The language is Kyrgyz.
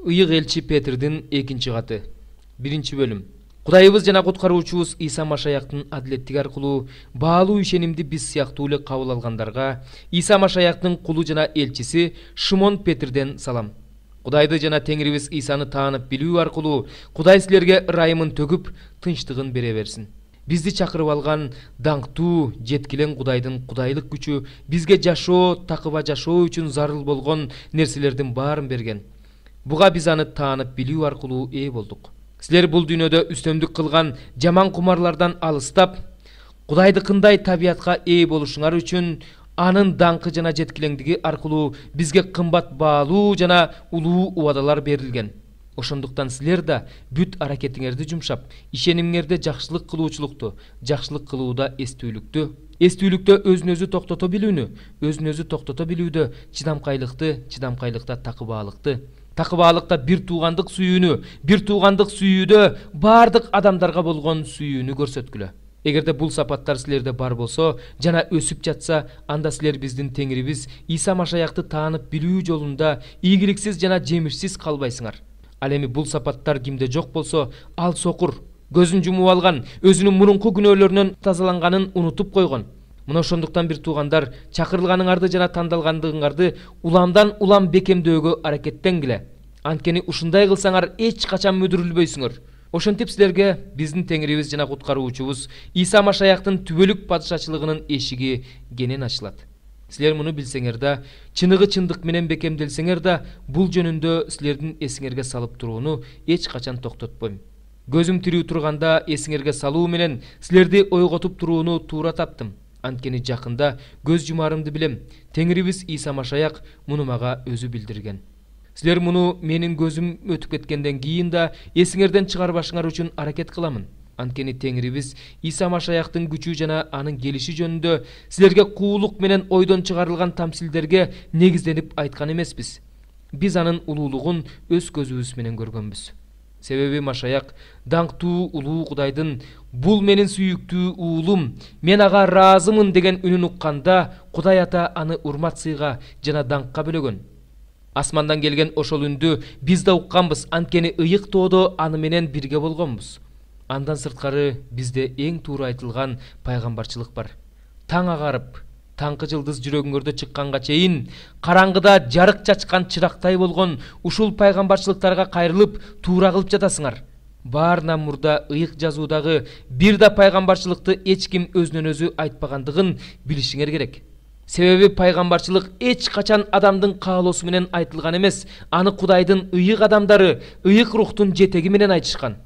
Ыйык элчи Петрдин 2 каты. 1 бөлүм. Кудайыбыз жана куткаруучубуз Иса Машаяктын адилеттиги аркылуу баалуу ишенимди биз сыяктуу эле кабыл алгандарга Иса Машаяктын кулу жана элчиси Шимон Петрден салам. Кудайды жана Теңирибиз Исаны таанып билүү аркылуу Кудай силерге ырайымын төгүп, тынчтыгын бере берсин. Бизди чакырып алган даңктуу, жеткилен Кудайдын кудайлык күчү бизге жашоо, такыба жашоо үчүн зарыл болгон нерселердин баарын берген. Буга биз аны таанып билүү аркылуу ээ болдук. Силер бул дүйнөдө үстөмдүк кылган жаман кумарлардан алыстап, Кудайдыкындай табиятка ээ болушуңар үчүн анын даңкы жана жеткилеңдиги аркылуу бизге кымбат баалуу жана улуу убадалар берилген. Ошондуктан силер да бүт аракетиңерди жумшап, ишенимиңерде жакшылык кылуучулукту, жакшылык кылууда эстүүлүктө өзүн-өзү токтото билүүнү, өзүн-өзү токтото билүүдө чыдамкайлыкты, чыдамкайлыкта такыбаалыкты, такыбаалыкта бир туугандык сүйүүдө бардык адамдарга болгон сүйүүнү көрсөткүлө. Эгерде бул сапаттар силерде бар болсо жана өсүп жатса, анда силер биздин Теңирибиз Иса Машаякты таанып билүү жолунда ийгиликсиз жана жемишсиз калбайсыңар. Ал эми бул сапаттар кимде жок болсо, ал сокур, көзүн жумуп алган, өзүнүн мурунку күнөөлөрүнөн тазаланганын унутуп койгон. Мына ошондуктан бир туугандар, чакырылганыңарды жана тандалгандыгыңарды уламдан улам бекемдөөгө аракеттенгиле. Анткени ушундай кылсаңар эч качан мүдүрүлбөйсүңөр. Ошентип силерге биздин Теңирибиз жана куткаруучубуз Иса Машаяктын түбөлүк падышачылыгынын эшиги кенен ачылат. Силер муну билсеңер да, чыныгы чындык менен бекемделсеңер да, бул жөнүндө силердин эсиңерге салып турууну эч качан токтотпойм. Көзүм тирүү турганда эсиңерге салуу менен силерди ойготуп турууну туура таптым. Анткени жакында көз жумарымды билем. Теңирибиз Иса Машаяк муну мага өзү билдирген. Силер муну менин көзүм өтүп кеткенден кийин да эсиңерден чыгарбашыңар үчүн аракет кыламын. Анткени Теңирибиз Иса Машаяктын күчү жана анын келиши жөнүндө силерге куулук менен ойдон чыгарылган тамсилдерге негизденип айткан эмеспиз. Биз анын улуулугун өз көзүбүз менен көргөнбүз. Себеби Машаяк даңктуу улуу Кудайдын "Бул менин сүйүктүү уулум, мен ага ыраазымын" деген үнүн укканда, Кудай Ата аны урмат сыйга жана даңкка бөлөгөн. Асмандан келген ошол үндү биз да укканбыз, анткени ыйык тоодо аны менен бирге болгонбуз. Андан сырткары бизде эң туура айтылган пайгамбарчылык бар. Таң агарып, таңкы жылдыз жүрөгүңөрдө чыкканга чейин караңгыда жарык чачкан чырактай болгон ушул пайгамбарчылыктарга кайрылып туура кылып жатасыңар. Баарынан мурда ыйык жазуудагы бир да пайгамбарчылыкты эч ким өзүнөн өзү айтпагандыгын билишиңер керек. Себеби пайгамбарчылык эч качан адамдын каалоосу менен айтылган эмес, аны Кудайдын ыйык адамдары, ыйык рухтун жетеги менен айтышкан.